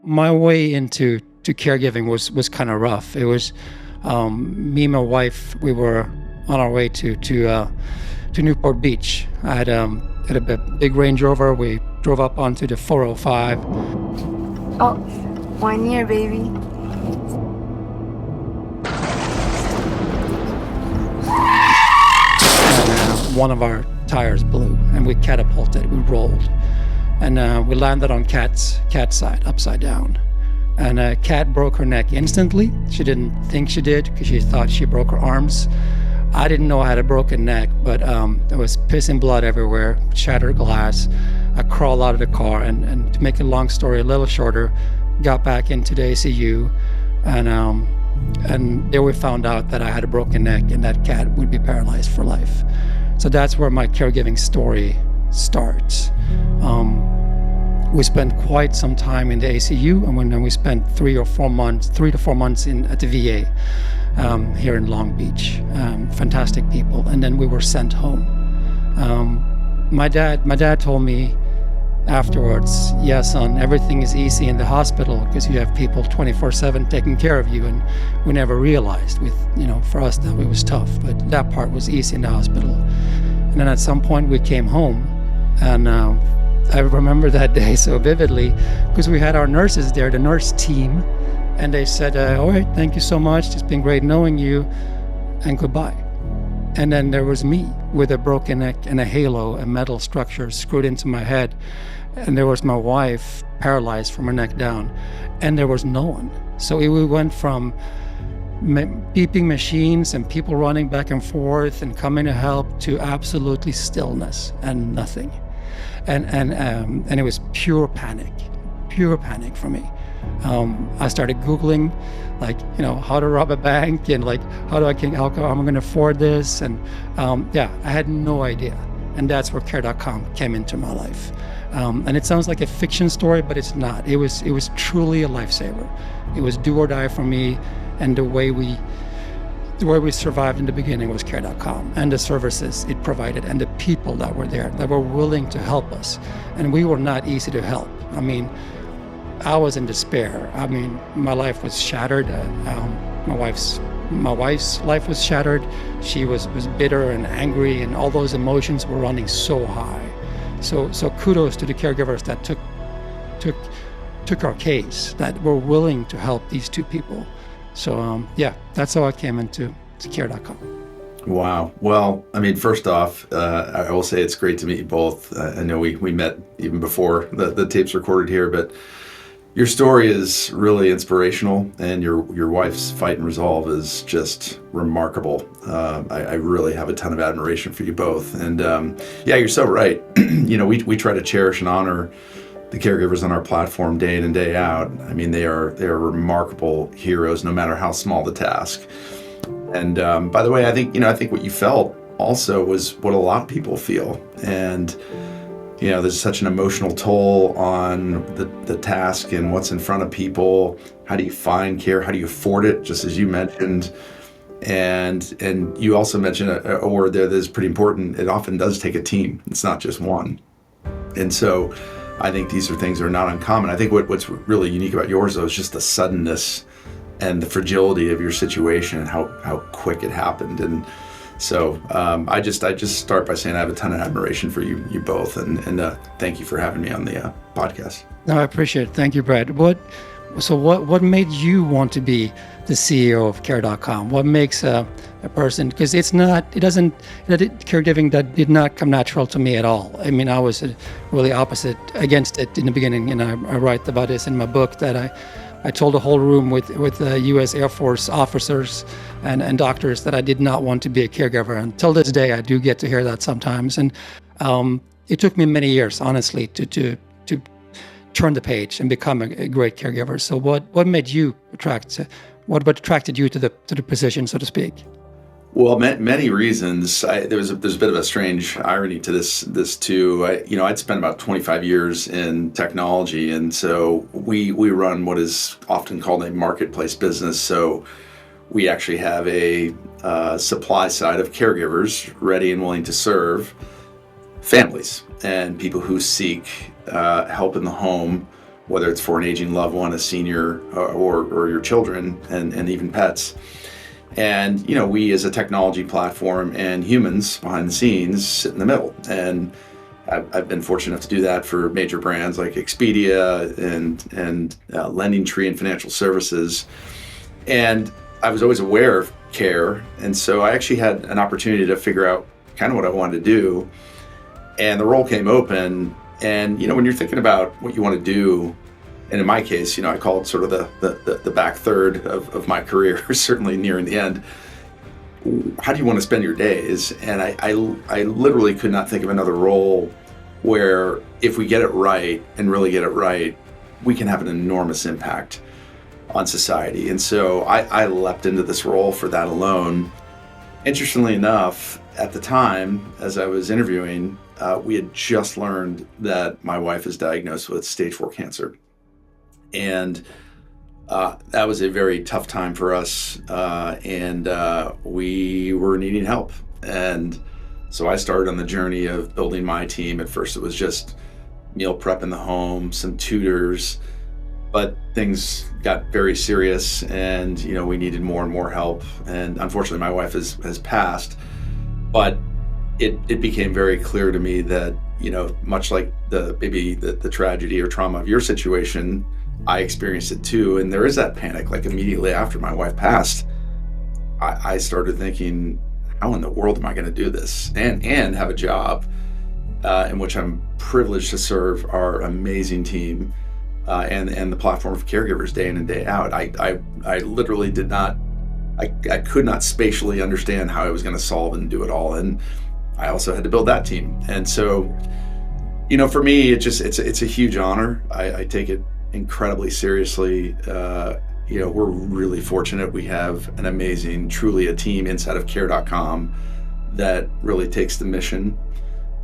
My way into caregiving was kind of rough. It was me and my wife. We were on our way to Newport Beach. I had a big Range Rover. We drove up onto the 405. Oh, 1 year, baby. And one of our tires blew, and we catapulted. We rolled, and we landed on Kat's side, upside down. And Kat broke her neck instantly. She didn't think she did because she thought she broke her arms. I didn't know I had a broken neck, but there was piss and blood everywhere, shattered glass. I crawled out of the car, and to make a long story a little shorter, got back into the ACU, and there we found out that I had a broken neck and that Kat would be paralyzed for life. So that's where my caregiving story starts. We spent quite some time in the ACU, and then we spent 3 to 4 months at the VA here in Long Beach. Fantastic people, and then we were sent home. My dad told me afterwards, "Yeah, son, everything is easy in the hospital because you have people 24/7 taking care of you," and we never realized. For us that it was tough, but that part was easy in the hospital. And then at some point we came home, and I remember that day so vividly because we had our nurses there, the nurse team, and they said, "All right, thank you so much. It's been great knowing you, and goodbye." And then there was me with a broken neck and a halo, a metal structure screwed into my head. And there was my wife paralyzed from her neck down, and there was no one. So we went from beeping machines and people running back and forth and coming to help to absolutely stillness and nothing. And it was pure panic for me. I started Googling, how to rob a bank and how am I going to afford this? And I had no idea. And that's where Care.com came into my life. And it sounds like a fiction story, but it's not. It was truly a lifesaver. It was do or die for me. And the way we survived in the beginning was Care.com and the services it provided and the people that were there that were willing to help us. And we were not easy to help. I mean, I was in despair. I mean, my life was shattered. My wife's life was shattered. She was bitter and angry, and all those emotions were running so high. So kudos to the caregivers that took our case, that were willing to help these two people. So that's how I came into Care.com. Wow. Well, I mean, first off, I will say it's great to meet you both. I know we met even before the tape's recorded here, but your story is really inspirational, and your wife's fight and resolve is just remarkable. I really have a ton of admiration for you both. And you're so right. We try to cherish and honor the caregivers on our platform day in and day out. I mean, they are remarkable heroes, no matter how small the task. And by the way, I think what you felt also was what a lot of people feel. And there's such an emotional toll on the task and what's in front of people. How do you find care? How do you afford it? Just as you mentioned. And you also mentioned a word there that is pretty important. It often does take a team. It's not just one. And so I think these are things that are not uncommon. I think what's really unique about yours, though, is just the suddenness and the fragility of your situation and how quick it happened. And so I just start by saying I have a ton of admiration for you both, and thank you for having me on the podcast. No, I appreciate it. Thank you, Brad. What made you want to be the CEO of Care.com? What makes a person, because caregiving that did not come natural to me at all. I mean, I was really opposite against it in the beginning, and I write about this in my book that I told a whole room with U.S. Air Force officers and doctors that I did not want to be a caregiver. Until this day, I do get to hear that sometimes. And it took me many years, honestly, to turn the page and become a great caregiver. So what made you what attracted you to the position, so to speak? Well, many reasons. There's a bit of a strange irony to this too. I'd spent about 25 years in technology, and so we run what is often called a marketplace business. So we actually have a supply side of caregivers ready and willing to serve families and people who seek help in the home whether it's for an aging loved one, a senior, or your children, and even pets. And, we as a technology platform and humans behind the scenes sit in the middle. And I've been fortunate enough to do that for major brands like Expedia and Lending Tree and financial services. And I was always aware of care. And so I actually had an opportunity to figure out kind of what I wanted to do. And the role came open. And, when you're thinking about what you want to do, and in my case, I call it sort of the back third of my career, certainly nearing the end. How do you want to spend your days? And I literally could not think of another role where if we get it right and really get it right, we can have an enormous impact on society. And so I leapt into this role for that alone. Interestingly enough, at the time, as I was interviewing, we had just learned that my wife is diagnosed with stage 4 cancer. And that was a very tough time for us, and we were needing help. And so I started on the journey of building my team. At first it was just meal prep in the home, some tutors, but things got very serious, and we needed more and more help. And unfortunately my wife has passed, but it became very clear to me that much like the tragedy or trauma of your situation, I experienced it too. And there is that panic. Like immediately after my wife passed, I started thinking, how in the world am I going to do this and have a job in which I'm privileged to serve our amazing team and the platform of caregivers day in and day out. I literally did not, I could not spatially understand how I was going to solve and do it all. And I also had to build that team. And so, for me, it's a huge honor. I take it incredibly seriously. We're really fortunate. We have an amazing, truly a team inside of care.com that really takes the mission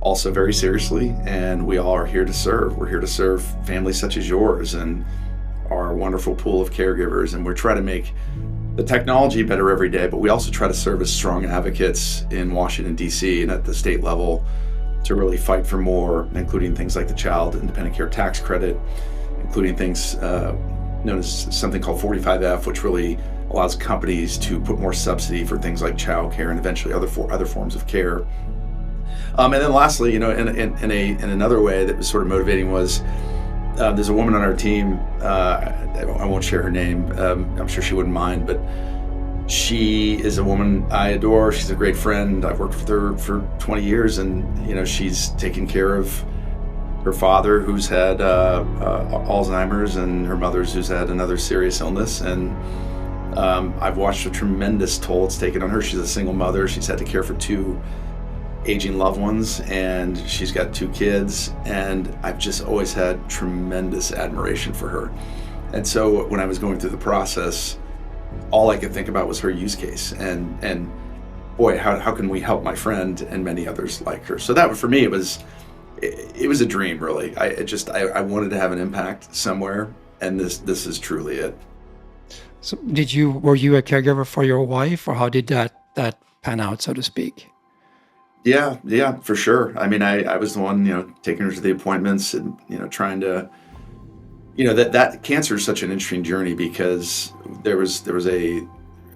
also very seriously. And we all are here to serve. We're here to serve families such as yours and our wonderful pool of caregivers. And we're trying to make the technology better every day, but we also try to serve as strong advocates in Washington, D.C. and at the state level to really fight for more, including things like the Child Independent Care Tax Credit, including things known as something called 45F, which really allows companies to put more subsidy for things like childcare and eventually other forms of care. And then lastly, in another way that was sort of motivating was there's a woman on our team. I won't share her name. I'm sure she wouldn't mind, but she is a woman I adore. She's a great friend. I've worked with her for 20 years, and she's taken care of her father, who's had Alzheimer's, and her mother's, who's had another serious illness. And I've watched a tremendous toll it's taken on her. She's a single mother. She's had to care for 2 aging loved ones, and she's got 2 kids. And I've just always had tremendous admiration for her. And so when I was going through the process, all I could think about was her use case. And boy, how can we help my friend and many others like her? So that, for me, it was a dream, really. I wanted to have an impact somewhere, and this is truly it. So were you a caregiver for your wife, or how did that pan out, so to speak? Yeah, for sure. I mean, I was the one, taking her to the appointments and, trying to, that cancer is such an interesting journey, because there was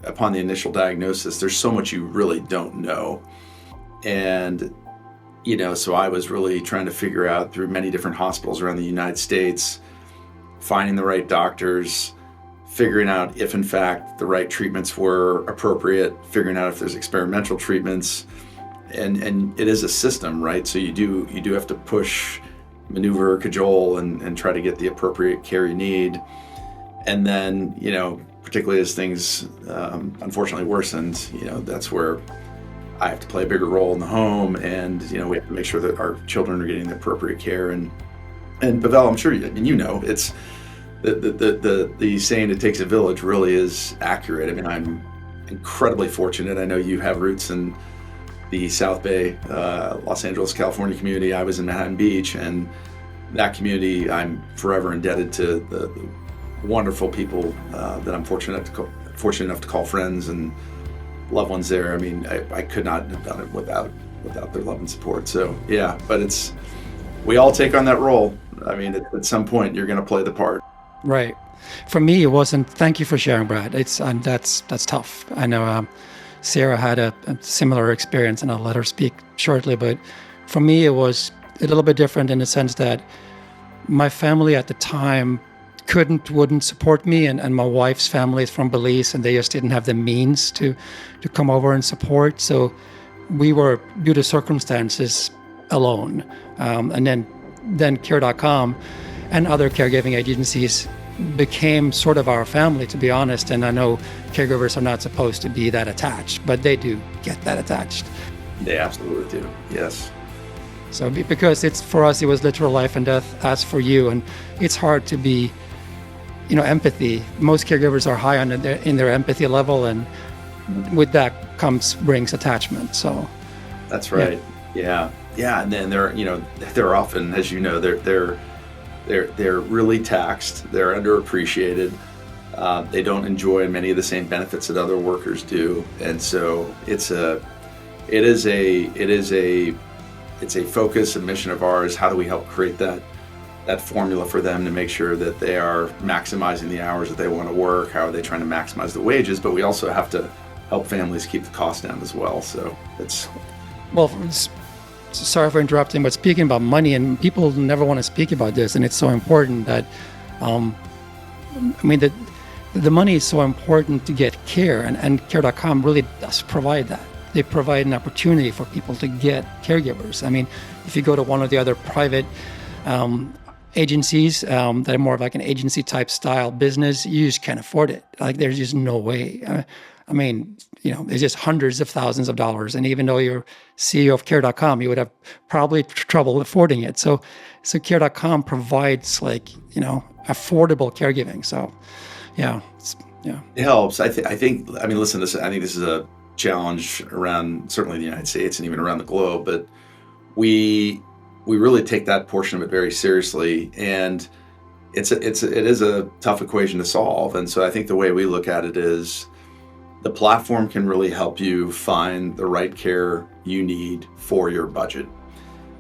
upon the initial diagnosis, there's so much you really don't know. And, so I was really trying to figure out through many different hospitals around the United States, finding the right doctors, figuring out if in fact the right treatments were appropriate, figuring out if there's experimental treatments. And it is a system, right? So you do have to push, maneuver, cajole, and try to get the appropriate care you need. And then, particularly as things unfortunately worsened, that's where I have to play a bigger role in the home, and we have to make sure that our children are getting the appropriate care. And Pavel, I'm sure it's the saying "it takes a village" really is accurate. I mean, I'm incredibly fortunate. I know you have roots in the South Bay, Los Angeles, California community. I was in Manhattan Beach, and that community, I'm forever indebted to the wonderful people that I'm fortunate enough to call friends and loved ones there. I mean, I could not have done it without their love and support. So yeah, but it's we all take on that role. I mean, at some point, you're going to play the part. Right. For me, it wasn't. Thank you for sharing, Brad. That's tough. I know Sarah had a similar experience, and I'll let her speak shortly. But for me, it was a little bit different in the sense that my family at the time wouldn't support me, and my wife's family is from Belize, and they just didn't have the means to come over and support. So we were, due to circumstances, alone. And then Care.com and other caregiving agencies became sort of our family, to be honest. And I know caregivers are not supposed to be that attached, but they do get that attached. They absolutely do. Yes. So because for us, it was literal life and death, as for you. And it's hard to be, empathy. Most caregivers are high in their empathy level, and with that brings attachment. So that's right. Yeah. And then they're often, as you know, they're really taxed. They're underappreciated. They don't enjoy many of the same benefits that other workers do, and so it's a focus and mission of ours. How do we help create that formula for them to make sure that they are maximizing the hours that they want to work? How are they trying to maximize the wages? But we also have to help families keep the cost down as well. So it's sorry for interrupting, but speaking about money, and people never want to speak about this, and it's so important that, the money is so important to get care, and Care.com really does provide that. They provide an opportunity for people to get caregivers. I mean, if you go to one of the other private agencies that are more of like an agency type style business, you just can't afford it. Like, there's just no way. It's just hundreds of thousands of dollars. And even though you're CEO of Care.com, you would have probably trouble affording it. So Care.com provides affordable caregiving. So, it helps. I think. Listen. I think this is a challenge around certainly the United States and even around the globe. But we really take that portion of it very seriously, and it is a tough equation to solve. And so I think the way we look at it is, the platform can really help you find the right care you need for your budget.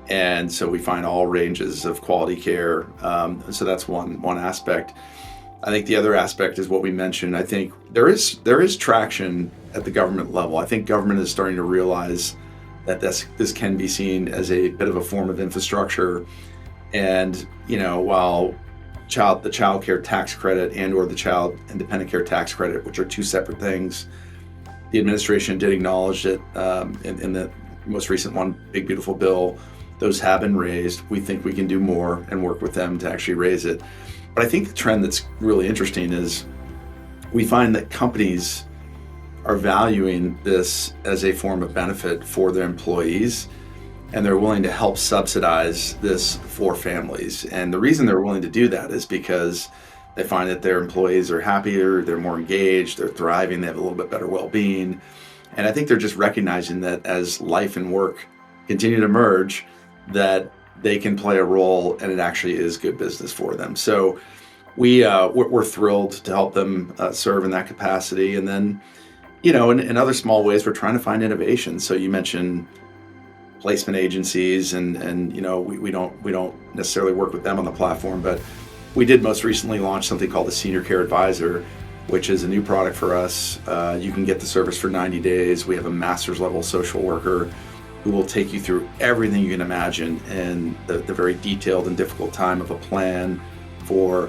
And so we find all ranges of quality care. So that's one aspect. I think the other aspect is what we mentioned. I think there is traction at the government level. I think government is starting to realize that this can be seen as a bit of a form of infrastructure. And, while the child care tax credit or the child independent care tax credit, which are two separate things, the administration did acknowledge that in the most recent one, Big Beautiful Bill, those have been raised. We think we can do more and work with them to actually raise it. But I think the trend that's really interesting is we find that companies are valuing this as a form of benefit for their employees, and they're willing to help subsidize this for families. And the reason they're willing to do that is because they find that their employees are happier, they're more engaged, they're thriving, they have a little bit better well-being. And I think they're just recognizing that as life and work continue to merge, that they can play a role, and it actually is good business for them. So we're thrilled to help them serve in that capacity. And then, in other small ways, we're trying to find innovation. So you mentioned placement agencies, and we don't necessarily work with them on the platform, but we did most recently launch something called the Senior Care Advisor, which is a new product for us. You can get the service for 90 days. We have a master's level social worker who will take you through everything you can imagine in the very detailed and difficult time of a plan for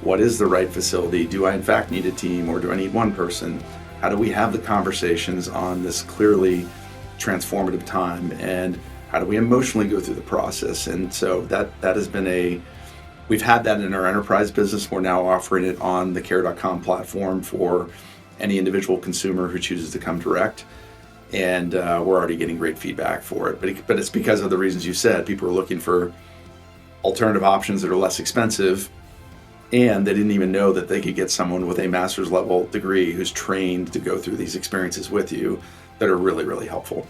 what is the right facility. Do I in fact need a team, or do I need one person? How do we have the conversations on this clearly transformative time, and how do we emotionally go through the process? And so that has been we've had that in our enterprise business. We're now offering it on the Care.com platform for any individual consumer who chooses to come direct. And we're already getting great feedback for it. But it's because of the reasons you said. People are looking for alternative options that are less expensive, and they didn't even know that they could get someone with a master's level degree who's trained to go through these experiences with you that are really, really helpful.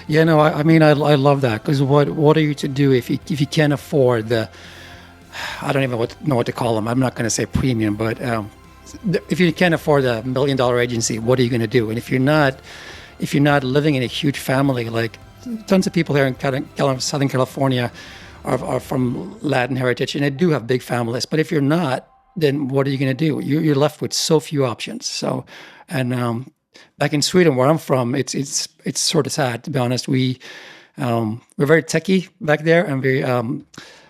Yeah, no, I love that, because what are you to do if you can't afford the, I don't even know what to call them. I'm not going to say premium, but if you can't afford a $1 million agency, what are you going to do? And if you're not living in a huge family, like tons of people here in Southern California are from Latin heritage, and they do have big families. But if you're not, then what are you going to do? You're left with so few options. So, and back in Sweden, where I'm from, it's sort of sad, to be honest. We're very techie back there, and very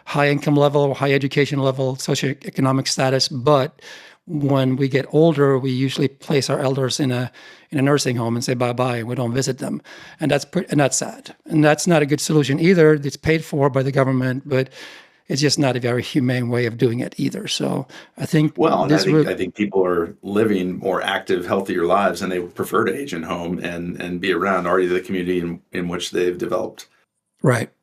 high income level, high education level, socioeconomic status. But when we get older, we usually place our elders in a nursing home and say bye-bye, and we don't visit them. And that's sad. And that's not a good solution either. It's paid for by the government, but it's just not a very humane way of doing it either. So I think I think people are living more active, healthier lives, and they prefer to age in home and be around already the community in which they've developed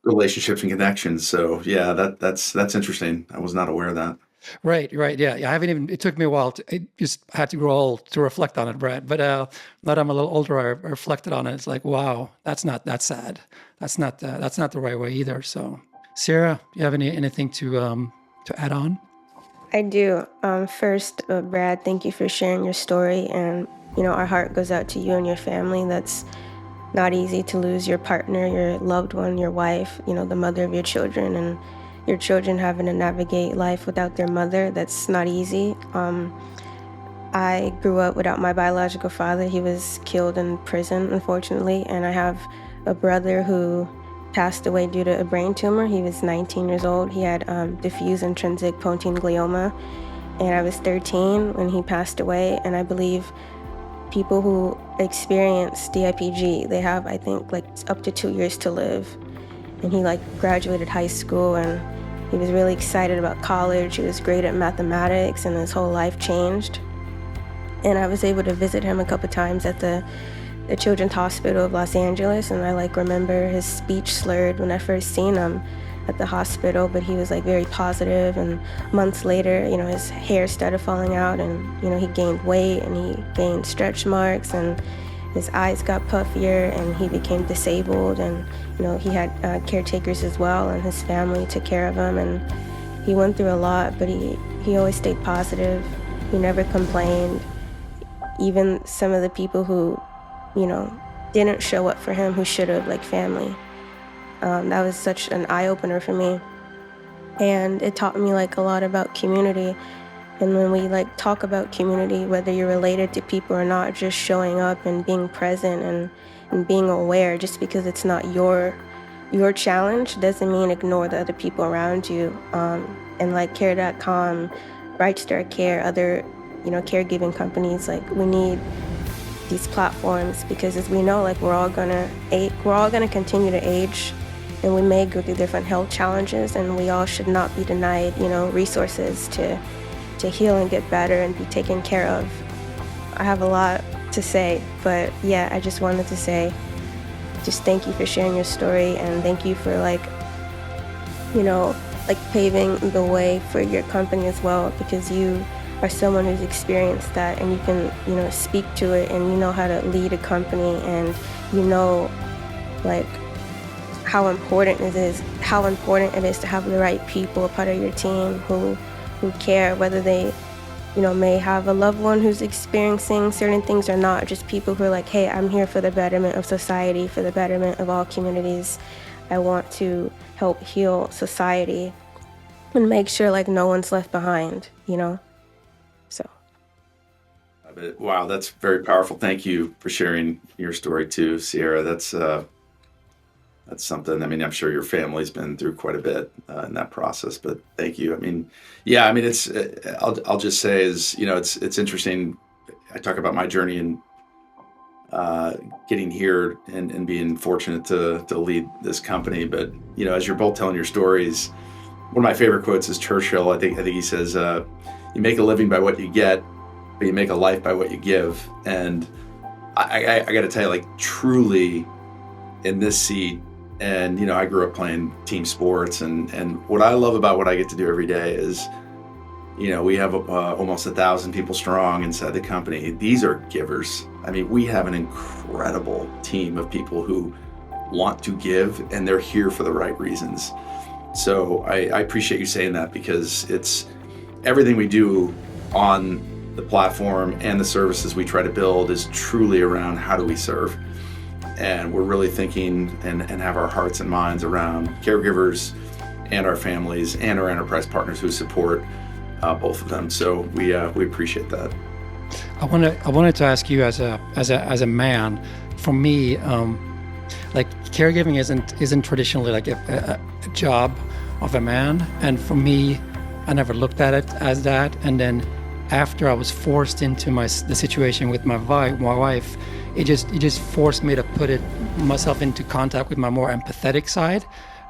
relationships and connections. So yeah, that's interesting. I was not aware of that. Right. Yeah. I haven't even. It took me a while. I just had to grow old to reflect on it, Brad. But now that I'm a little older, I reflected on it. It's like, wow, that's sad. That's not the right way either. So, Sarah, you have anything to add on? I do. First, Brad, thank you for sharing your story, and our heart goes out to you and your family. That's not easy to lose your partner, your loved one, your wife, the mother of your children, and your children having to navigate life without their mother. That's not easy. I grew up without my biological father. He was killed in prison, unfortunately, and I have a brother who passed away due to a brain tumor. He was 19 years old. He had diffuse intrinsic pontine glioma, and I was 13 when he passed away. And I believe people who experience DIPG, they have, I think, up to 2 years to live. And he graduated high school, and he was really excited about college. He was great at mathematics, and his whole life changed. And I was able to visit him a couple times at the Children's Hospital of Los Angeles, and I remember his speech slurred when I first seen him at the hospital, but he was very positive. And months later, his hair started falling out, and he gained weight, and he gained stretch marks, and his eyes got puffier, and he became disabled. And he had caretakers as well, and his family took care of him, and he went through a lot, but he always stayed positive. He never complained. Even some of the people who didn't show up for him, who should have, family. That was such an eye-opener for me. And it taught me a lot about community. And when we talk about community, whether you're related to people or not, just showing up and being present and being aware, just because it's not your challenge doesn't mean ignore the other people around you. And Care.com, Bright Star Care, other caregiving companies, we need these platforms, because as we know, we're all gonna continue to age, and we may go through different health challenges, and we all should not be denied resources to heal and get better and be taken care of. I have a lot to say, but yeah, I just wanted to say just thank you for sharing your story, and thank you for paving the way for your company as well, because you are someone who's experienced that, and you can speak to it, and you know how to lead a company, and how important it is to have the right people a part of your team who care, whether they may have a loved one who's experiencing certain things or not, just people who are hey, I'm here for the betterment of society, for the betterment of all communities. I want to help heal society and make sure no one's left behind, So. Wow, that's very powerful. Thank you for sharing your story too, Sierra. That's something. I'm sure your family's been through quite a bit in that process, but thank you. It's. I'll just say it's interesting. I talk about my journey and getting here and being fortunate to lead this company. But as you're both telling your stories, one of my favorite quotes is Churchill. I think he says, "You make a living by what you get, but you make a life by what you give." And I got to tell you, truly in this seat. And, I grew up playing team sports, and what I love about what I get to do every day is, we have almost 1,000 people strong inside the company. These are givers. We have an incredible team of people who want to give, and they're here for the right reasons. So I appreciate you saying that, because it's everything we do on the platform and the services we try to build is truly around how do we serve. And we're really thinking and have our hearts and minds around caregivers and our families and our enterprise partners who support both of them. So we appreciate that. I wanted to ask you as a man. For me, like caregiving isn't traditionally like a job of a man, and for me, I never looked at it as that. And then after I was forced into the situation with my wife, it just forced me to put myself into contact with my more empathetic side,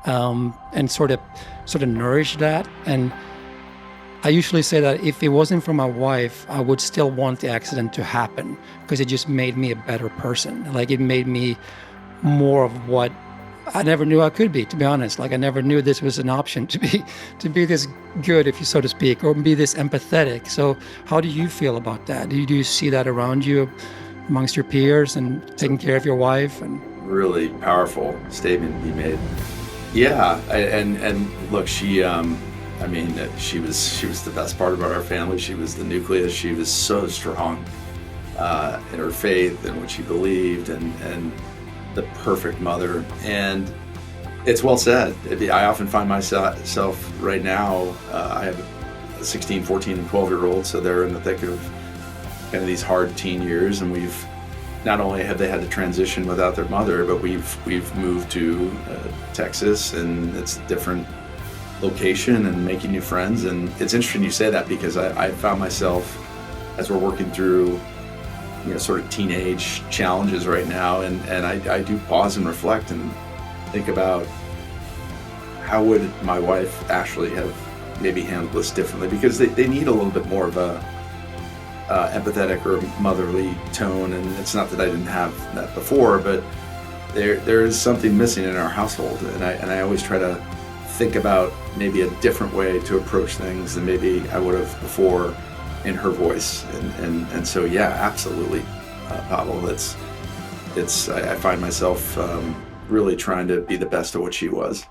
and sort of nourish that. And I usually say that if it wasn't for my wife, I would still want the accident to happen, because it just made me a better person. Like, it made me more of what I never knew I could be, to be honest. Like, I never knew this was an option, to be this good, if you so to speak, or be this empathetic. So how do you feel about that? Do you see that around you amongst your peers and taking care of your wife? And really powerful statement you made. Yeah, and look, she was the best part about our family. She was the nucleus. She was so strong in her faith and what she believed, and the perfect mother. And it's well said. I often find myself right now, I have a 16, 14, and 12-year-old, so they're in the thick of kind of these hard teen years, and we've not only have they had to transition without their mother, but we've moved to Texas, and it's a different location and making new friends. And it's interesting you say that, because I found myself, as we're working through sort of teenage challenges right now, and I do pause and reflect and think about how would my wife Ashley have maybe handled this differently, because they need a little bit more of a empathetic or motherly tone. And it's not that I didn't have that before, but there is something missing in our household, and I always try to think about maybe a different way to approach things than maybe I would have before in her voice. And so, yeah, absolutely, Pavel, I find myself really trying to be the best of what she was.